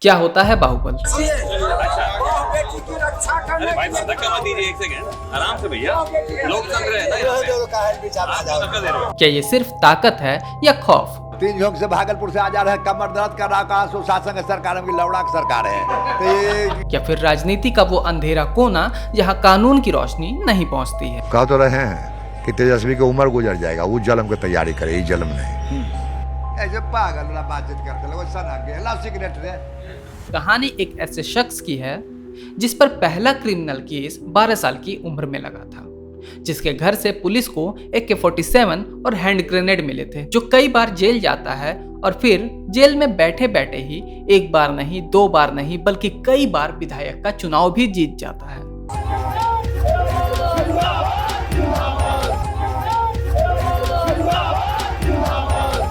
क्या होता है बाहुबल? अरे भाई साहब धक्का मत दीजिए, एक सेकंड आराम से भैया, लोग समझ रहे हैं ना यहाँ पे। आप धक्का दे रहे हो। क्या ये सिर्फ ताकत है या खौफ? 3 झोंक से भागलपुर से आ जा रहे हैं, कमर दर्द कर रहा, कहा सुशासन की सरकार की लौड़ा की सरकार है। तो ये या फिर राजनीति का वो अंधेरा कोना जहाँ कानून की रोशनी नहीं पहुँचती है? कह तो रहे हैं कि तेजस्वी की उम्र गुजर जाएगा, वो जन्म की तैयारी करे, ये जन्म नहीं। ऐसे पागल वाला बातचीत करते लोग सना के ला सिगरेट रे। कहानी एक ऐसे शख्स की है जिस पर पहला क्रिमिनल केस 12 साल की उम्र में लगा था, जिसके घर से पुलिस को AK-47 और हैंड ग्रेनेड मिले थे, जो कई बार जेल जाता है और फिर जेल में बैठे बैठे ही एक बार नहीं, 2 बार नहीं, बल्कि कई बार विधायक का चुनाव भी जीत जाता है।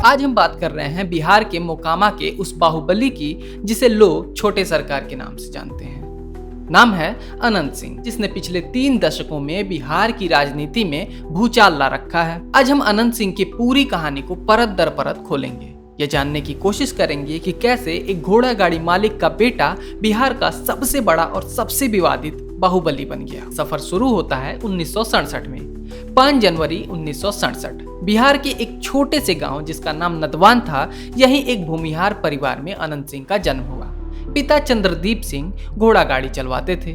आज हम बात कर रहे हैं बिहार के मोकामा के उस बाहुबली की जिसे लोग छोटे सरकार के नाम से जानते हैं। नाम है अनंत सिंह, जिसने पिछले 3 दशकों में बिहार की राजनीति में भूचाल ला रखा है। आज हम अनंत सिंह की पूरी कहानी को परत दर परत खोलेंगे। ये जानने की कोशिश करेंगे कि कैसे एक घोड़ा गाड़ी मालिक का बेटा बिहार का सबसे बड़ा और सबसे विवादित बाहुबली बन गया। सफर शुरू होता है 1967 में, 5 जनवरी 1967। बिहार के एक छोटे से गांव जिसका नाम नदवान था, यहीं एक भूमिहार परिवार में अनंत सिंह का जन्म हुआ। पिता चंद्रदीप सिंह घोड़ा गाड़ी चलवाते थे।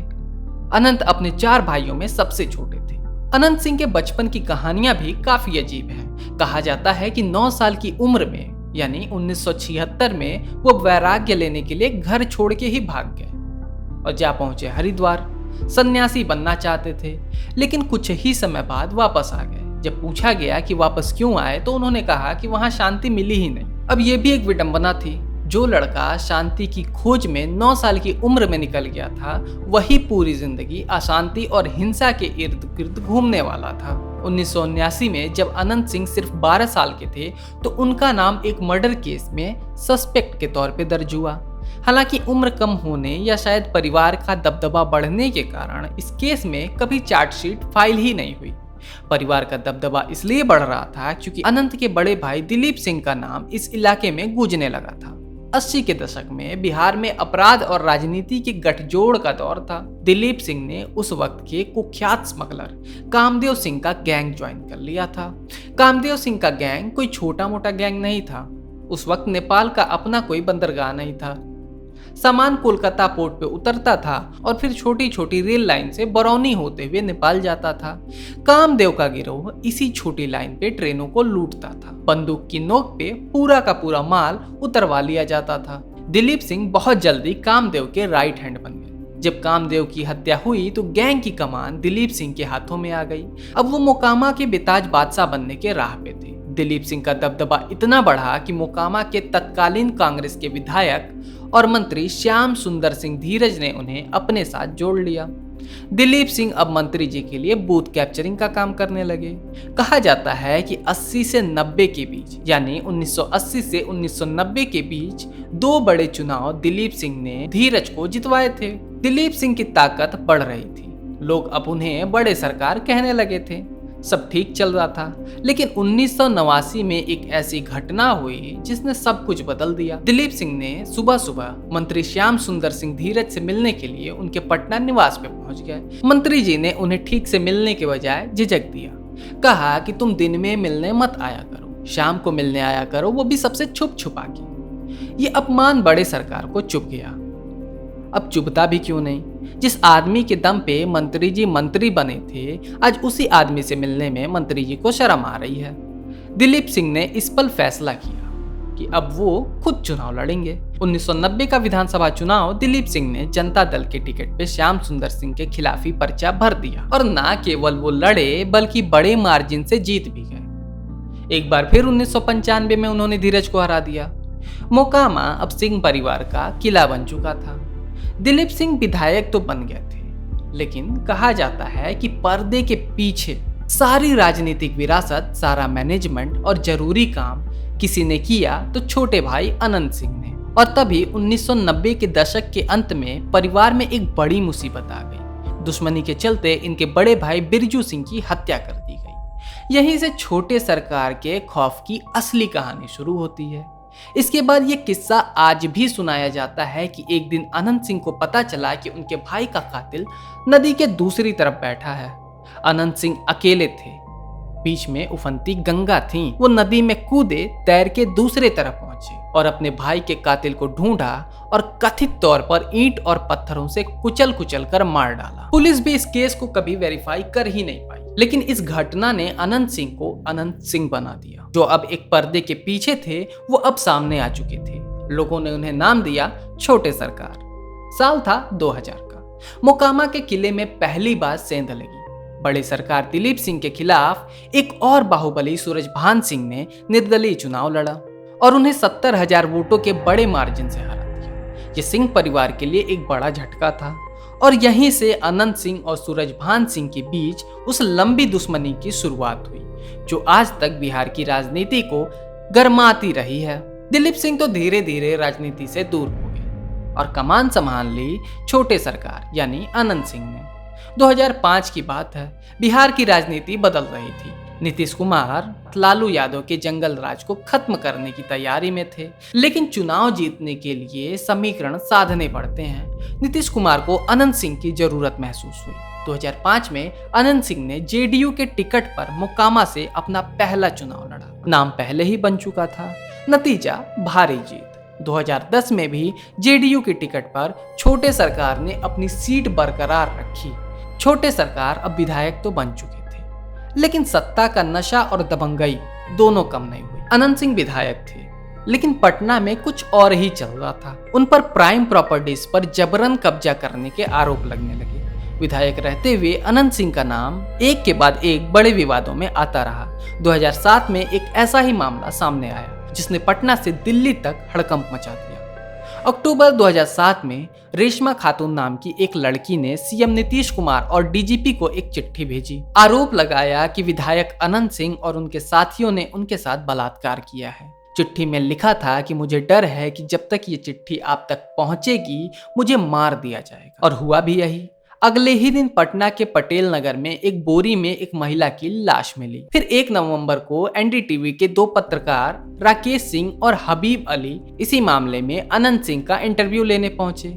अनंत अपने 4 भाइयों में सबसे छोटे थे। अनंत सिंह के बचपन की कहानियां भी काफी अजीब हैं। कहा जाता है कि 9 साल की उम्र में यानी 1976 में वो वैराग्य लेने के लिए घर छोड़ के ही भाग गए और जा पहुंचे हरिद्वार। सन्यासी बनना चाहते थे, लेकिन कुछ ही समय बाद वापस आ गए। जब पूछा गया कि वापस क्यों आए तो उन्होंने कहा कि वहां शांति मिली ही नहीं। अब ये भी एक विडंबना थी, जो लड़का शांति की खोज में 9 साल की उम्र में निकल गया था, वही पूरी जिंदगी अशांति और हिंसा के इर्द गिर्द घूमने वाला था। 1979 में जब अनंत सिंह सिर्फ 12 साल के थे तो उनका नाम एक मर्डर केस में सस्पेक्ट के तौर पे दर्ज हुआ। हालांकि उम्र कम होने या शायद परिवार का दबदबा बढ़ने के कारण इस केस में कभी चार्जशीट फाइल ही नहीं हुई। परिवार का दबदबा इसलिए बढ़ रहा था क्योंकि अनंत के बड़े भाई दिलीप सिंह का नाम इस इलाके में गूंजने लगा था। 80 के दशक में बिहार में अपराध और राजनीति के गठजोड़ का दौर था। दिलीप सिंह ने उस वक्त के कुख्यात स्मगलर कामदेव सिंह का गैंग ज्वाइन कर लिया था। कामदेव सिंह का गैंग कोई छोटा मोटा गैंग नहीं था। उस वक्त नेपाल का अपना कोई बंदरगाह नहीं था। सामान कोलकाता पोर्ट पे उतरता था और फिर छोटी छोटी रेल लाइन से बरौनी होते हुए नेपाल जाता था। कामदेव का गिरोह इसी छोटी लाइन पे ट्रेनों को लूटता था। बंदूक की नोक पे पूरा का पूरा माल उतरवा लिया जाता था। दिलीप सिंह बहुत जल्दी कामदेव के राइट हैंड बन गए। जब कामदेव की हत्या हुई तो गैंग की कमान दिलीप सिंह के हाथों में आ गई। अब वो मोकामा के बेताज बादशाह बनने के राह पे थे। दिलीप सिंह का दबदबा इतना बढ़ा कि मोकामा के तत्कालीन कांग्रेस के विधायक और मंत्री श्याम सुंदर सिंह धीरज ने उन्हें अपने साथ जोड़ लिया। दिलीप सिंह अब मंत्री जी के लिए बूथ कैप्चरिंग का काम करने लगे। कहा जाता है कि 80 से 90 के बीच यानी 1980 से 1990 के बीच 2 बड़े चुनाव दिलीप सिंह ने धीरज को जितवाए थे। दिलीप सिंह की ताकत बढ़ रही थी। लोग अब उन्हें बड़े सरकार कहने लगे थे। सब ठीक चल रहा था, लेकिन 1989 में एक ऐसी घटना हुई जिसने सब कुछ बदल दिया। दिलीप सिंह ने सुबह सुबह मंत्री श्याम सुंदर सिंह धीरज से मिलने के लिए उनके पटना निवास पे पहुंच गए। मंत्री जी ने उन्हें ठीक से मिलने के बजाय झिझक दिया। कहा कि तुम दिन में मिलने मत आया करो, शाम को मिलने आया करो, वो भी सबसे छुप छुपा के। ये अपमान बड़े सरकार को चुभ गया। अब चुभता भी क्यों नहीं, जिस आदमी के दम पे मंत्री जी मंत्री बने थे, आज उसी आदमी से मिलने में मंत्री जी को शर्म आ रही है। दिलीप सिंह ने इस पल फैसला किया कि अब वो खुद चुनाव लड़ेंगे। 1990 का विधानसभा चुनाव दिलीप सिंह ने जनता दल के टिकट पे श्याम सुंदर सिंह के खिलाफ ही पर्चा भर दिया और ना केवल वो लड़े बल्कि बड़े मार्जिन से जीत भी गए। एक बार फिर 1995 में उन्होंने धीरज को हरा दिया। मोकामा अब सिंह परिवार का किला बन चुका था। दिलीप सिंह विधायक तो बन गए थे, लेकिन कहा जाता है कि पर्दे के पीछे सारी राजनीतिक विरासत, सारा मैनेजमेंट और जरूरी काम किसी ने किया तो छोटे भाई अनंत सिंह ने। और तभी 1990 के दशक के अंत में परिवार में एक बड़ी मुसीबत आ गई। दुश्मनी के चलते इनके बड़े भाई बिरजू सिंह की हत्या कर दी गई। यहीं से छोटे सरकार के खौफ की असली कहानी शुरू होती है। इसके बाद ये किस्सा आज भी सुनाया जाता है कि एक दिन अनंत सिंह को पता चला कि उनके भाई का कातिल नदी के दूसरी तरफ बैठा है। अनंत सिंह अकेले थे, बीच में उफनती गंगा थी। वो नदी में कूदे, तैर के दूसरे तरफ पहुंचे और अपने भाई के कातिल को ढूंढा और कथित तौर पर ईंट और पत्थरों से कुचल कुचल कर मार डाला। पुलिस भी इस केस को कभी वेरीफाई कर ही नहीं पाई, लेकिन इस घटना ने अनंत सिंह को अनंत सिंह बना दिया। जो अब एक पर्दे के पीछे थे वो अब सामने आ चुके थे। लोगों ने उन्हें नाम दिया छोटे सरकार। साल था 2000 का। मोकामा के किले में पहली बार सेंध लगी। बड़े सरकार दिलीप सिंह के खिलाफ एक और बाहुबली सूरजभान सिंह ने निर्दलीय चुनाव लड़ा और उन्हें 70,000 वोटों के बड़े मार्जिन से हरा दिया। ये सिंह परिवार के लिए एक बड़ा झटका था और यहीं से अनंत सिंह और सूरजभान सिंह के बीच उस लंबी दुश्मनी की शुरुआत हुई जो आज तक बिहार की राजनीति को गरमाती रही है। दिलीप सिंह तो धीरे धीरे राजनीति से दूर हो गए और कमान संभाल ली छोटे सरकार यानी अनंत सिंह ने। 2005 की बात है, बिहार की राजनीति बदल रही थी। नीतीश कुमार लालू यादव के जंगल राज को खत्म करने की तैयारी में थे, लेकिन चुनाव जीतने के लिए समीकरण साधने पड़ते हैं। नीतीश कुमार को अनंत सिंह की जरूरत महसूस हुई। 2005 में अनंत सिंह ने जेडीयू के टिकट पर मोकामा से अपना पहला चुनाव लड़ा। नाम पहले ही बन चुका था, नतीजा भारी जीत। 2010 में भी जेडीयू के टिकट पर छोटे सरकार ने अपनी सीट बरकरार रखी। छोटे सरकार अब विधायक तो बन चुके थे, लेकिन सत्ता का नशा और दबंगई दोनों कम नहीं हुई। अनंत सिंह विधायक थे, लेकिन पटना में कुछ और ही चल रहा था। उन पर प्राइम प्रॉपर्टीज पर जबरन कब्जा करने के आरोप लगने लगे। विधायक रहते हुए अनंत सिंह का नाम एक के बाद एक बड़े विवादों में आता रहा। 2007 में एक ऐसा ही मामला सामने आया जिसने पटना से दिल्ली तक हड़कंप मचा दिया। अक्टूबर 2007 में रेशमा खातून नाम की एक लड़की ने सीएम नीतीश कुमार और डीजीपी को एक चिट्ठी भेजी। आरोप लगाया कि विधायक अनंत सिंह और उनके साथियों ने उनके साथ बलात्कार किया है। चिट्ठी में लिखा था कि मुझे डर है कि जब तक ये चिट्ठी आप तक पहुंचेगी मुझे मार दिया जाएगा। और हुआ भी यही। अगले ही दिन पटना के पटेल नगर में एक बोरी में एक महिला की लाश मिली। फिर 1 नवंबर को एनडीटीवी के 2 पत्रकार राकेश सिंह और हबीब अली इसी मामले में अनंत सिंह का इंटरव्यू लेने पहुंचे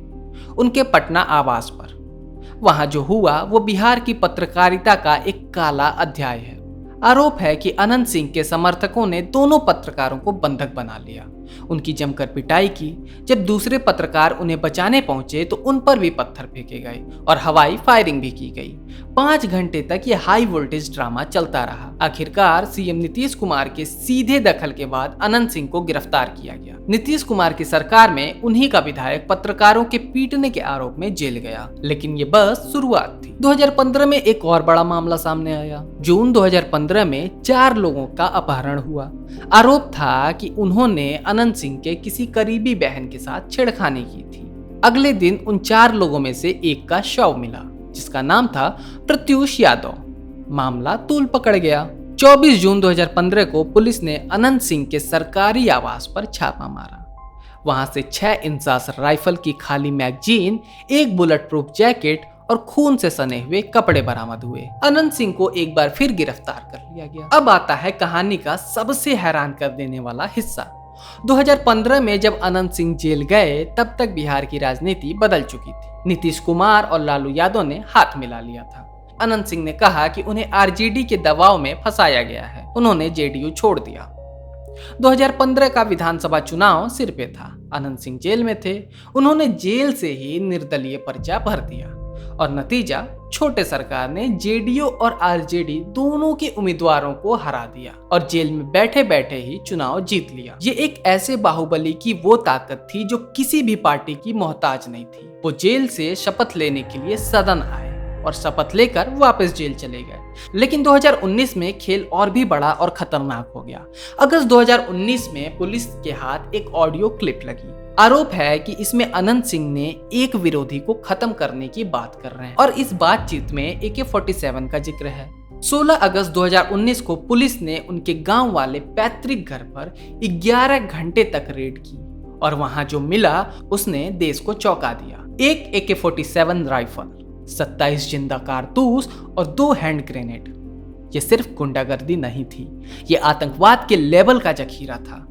उनके पटना आवास पर। वहां जो हुआ वो बिहार की पत्रकारिता का एक काला अध्याय है। आरोप है कि अनंत सिंह के समर्थकों ने दोनों पत्रकारों को बंधक बना लिया, उनकी जमकर पिटाई की। जब दूसरे पत्रकार उन्हें बचाने पहुंचे तो उन पर भी पत्थर फेंके गए और हवाई फायरिंग भी की गई। 5 घंटे तक ये हाई वोल्टेज ड्रामा चलता रहा। आखिरकार सीएम नीतीश कुमार के सीधे दखल के बाद अनंत सिंह को गिरफ्तार किया गया। नीतीश कुमार की सरकार में उन्हीं का विधायक पत्रकारों के पीटने के आरोप में जेल गया, लेकिन ये बस शुरुआत थी। 2015 में एक और बड़ा मामला सामने आया। जून 2015 में 4 लोगों का अपहरण हुआ। आरोप था कि उन्होंने अनंत सिंह के किसी करीबी बहन के साथ छेड़खानी की थी। अगले दिन उन 4 लोगों में से एक का शव मिला जिसका नाम था प्रत्युष यादव। मामला तूल पकड़ गया। 24 जून 2015 को पुलिस ने अनंत सिंह के सरकारी आवास पर छापा मारा। वहां से 6 इंसास राइफल की खाली मैगजीन, एक बुलेट प्रूफ जैकेट और खून से सने हुए कपड़े बरामद हुए। अनंत सिंह को एक बार फिर गिरफ्तार कर लिया गया। अब आता है कहानी का सबसे हैरान कर देने वाला हिस्सा। 2015 में जब अनंत सिंह जेल गए तब तक बिहार की राजनीति बदल चुकी थी। नीतीश कुमार और लालू यादव ने हाथ मिला लिया था। अनंत सिंह ने कहा कि उन्हें आरजेडी के दबाव में फंसाया गया है। उन्होंने जेडीयू छोड़ दिया। 2015 का विधानसभा चुनाव सिर पे था। अनंत सिंह जेल में थे। उन्होंने जेल से ही निर्दलीय पर्चा भर दिया और नतीजा छोटे सरकार ने जेडीयू और आरजेडी दोनों के उम्मीदवारों को हरा दिया और जेल में बैठे बैठे ही चुनाव जीत लिया। ये एक ऐसे बाहुबली की वो ताकत थी जो किसी भी पार्टी की मोहताज नहीं थी। वो जेल से शपथ लेने के लिए सदन आए और शपथ लेकर वापस जेल चले गए। लेकिन 2019 में खेल और भी बड़ा और खतरनाक हो गया। अगस्त 2019 में पुलिस के हाथ एक ऑडियो क्लिप लगी। आरोप है कि इसमें अनंत सिंह ने एक विरोधी को खत्म करने की बात कर रहे हैं और इस बातचीत में AK-47 का जिक्र है। 16 अगस्त 2019 को पुलिस ने उनके गांव वाले पैतृक घर पर 11 घंटे तक रेड की और वहां जो मिला उसने देश को चौंका दिया। एक AK-47 राइफल, 27 जिंदा कारतूस और 2 हैंड ग्रेनेड। ये सिर्फ गुंडागर्दी नहीं थी, ये आतंकवाद के लेवल का जखीरा था।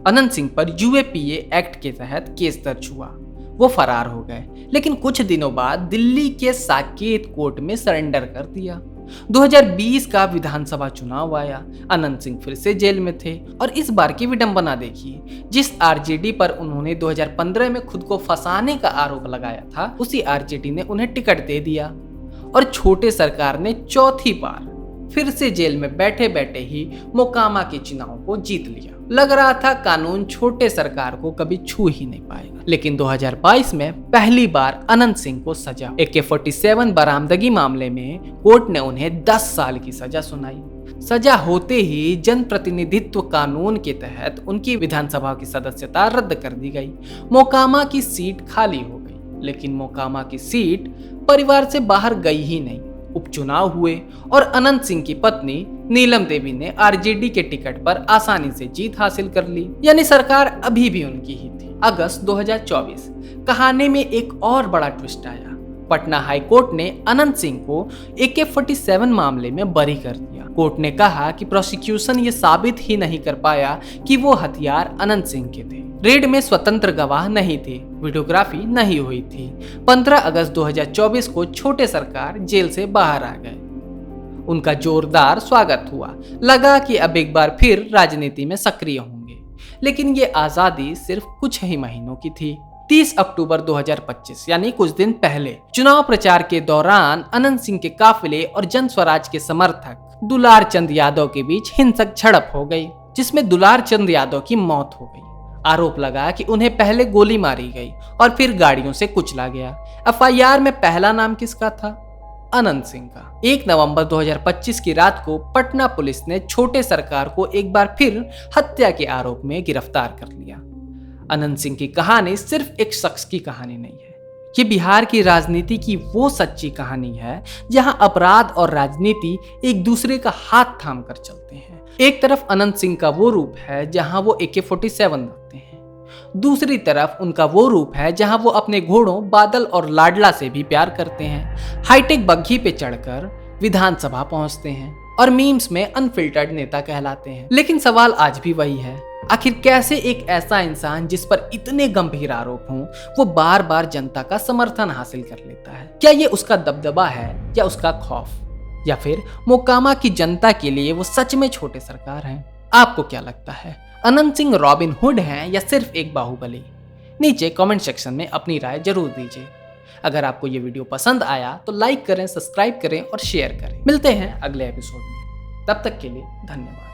अनंत सिंह पर यूएपीए एक्ट के तहत केस दर्ज हुआ। वो फरार हो गए, लेकिन कुछ दिनों बाद दिल्ली के साकेत कोर्ट में सरेंडर कर दिया। 2020 का विधानसभा चुनाव आया। अनंत सिंह फिर से जेल में थे और इस बार की विडंबना देखिए, जिस आरजेडी पर उन्होंने 2015 में खुद को फंसाने का आरोप लगाया था, उसी आरजेडी ने उन्हें टिकट दे दिया और छोटे सरकार ने चौथी बार फिर से जेल में बैठे बैठे ही मोकामा के चुनाव को जीत लिया। लग रहा था कानून छोटे सरकार को कभी छू ही नहीं पाएगा, लेकिन 2022 में पहली बार अनंत सिंह को सजा। AK-47 बरामदगी मामले में कोर्ट ने उन्हें 10 साल की सजा सुनाई। सजा होते ही जनप्रतिनिधित्व कानून के तहत उनकी विधानसभा की सदस्यता रद्द कर दी गई। मोकामा की सीट खाली हो गई, लेकिन मोकामा की सीट परिवार से बाहर गई ही नहीं। उपचुनाव हुए और अनंत सिंह की पत्नी नीलम देवी ने आरजेडी के टिकट पर आसानी से जीत हासिल कर ली, यानी सरकार अभी भी उनकी ही थी। अगस्त 2024 कहानी में एक और बड़ा ट्विस्ट आया। पटना हाई कोर्ट ने अनंत सिंह को AK-47 मामले में बरी कर दिया। कोर्ट ने कहा कि प्रोसिक्यूशन ये साबित ही नहीं कर पाया कि वो हथियार अनंत सिंह के थे। रेड में स्वतंत्र गवाह नहीं थे, वीडियोग्राफी नहीं हुई थी। 15 अगस्त 2024 को छोटे सरकार जेल से बाहर आ गए। उनका जोरदार स्वागत हुआ, लगा कि अब एक बार फिर राजनीति में सक्रिय होंगे। लेकिन ये आजादी सिर्फ कुछ ही महीनों की थी। 30 अक्टूबर 2025 यानी कुछ दिन पहले चुनाव प्रचार के दौरान अनंत सिंह के काफिले और जन स्वराज के समर्थक दुलार चंद यादव के बीच हिंसक झड़प हो गई, जिसमें दुलार चंद यादव की मौत हो गई। आरोप लगा कि उन्हें पहले गोली मारी गई और फिर गाड़ियों से कुचला गया। FIR में पहला नाम किसका था? अनंत सिंह का। 1 नवंबर 2025 की रात को पटना पुलिस ने छोटे सरकार को एक बार फिर हत्या के आरोप में गिरफ्तार कर लिया। अनंत सिंह की कहानी सिर्फ एक शख्स की कहानी नहीं है, ये बिहार की राजनीति की वो सच्ची कहानी है जहां अपराध और राजनीति एक दूसरे का हाथ थाम कर चलते हैं। एक तरफ अनंत सिंह का वो रूप है जहां वो AK-47 रखते हैं, दूसरी तरफ उनका वो रूप है जहां वो अपने घोड़ों बादल और लाडला से भी प्यार करते हैं, हाईटेक बग्घी पे चढ़कर विधानसभा पहुंचते हैं और मीम्स में अनफिल्टर्ड नेता कहलाते हैं। लेकिन सवाल आज भी वही है, आखिर कैसे एक ऐसा इंसान जिस पर इतने गंभीर आरोप हों वो बार बार जनता का समर्थन हासिल कर लेता है? क्या ये उसका दबदबा है या उसका खौफ, या फिर मोकामा की जनता के लिए वो सच में छोटे सरकार हैं? आपको क्या लगता है, अनंत सिंह रॉबिन हुड हैं या सिर्फ एक बाहुबली? नीचे कमेंट सेक्शन में अपनी राय जरूर दीजिए। अगर आपको ये वीडियो पसंद आया तो लाइक करें, सब्सक्राइब करें और शेयर करें। मिलते हैं अगले एपिसोड में, तब तक के लिए धन्यवाद।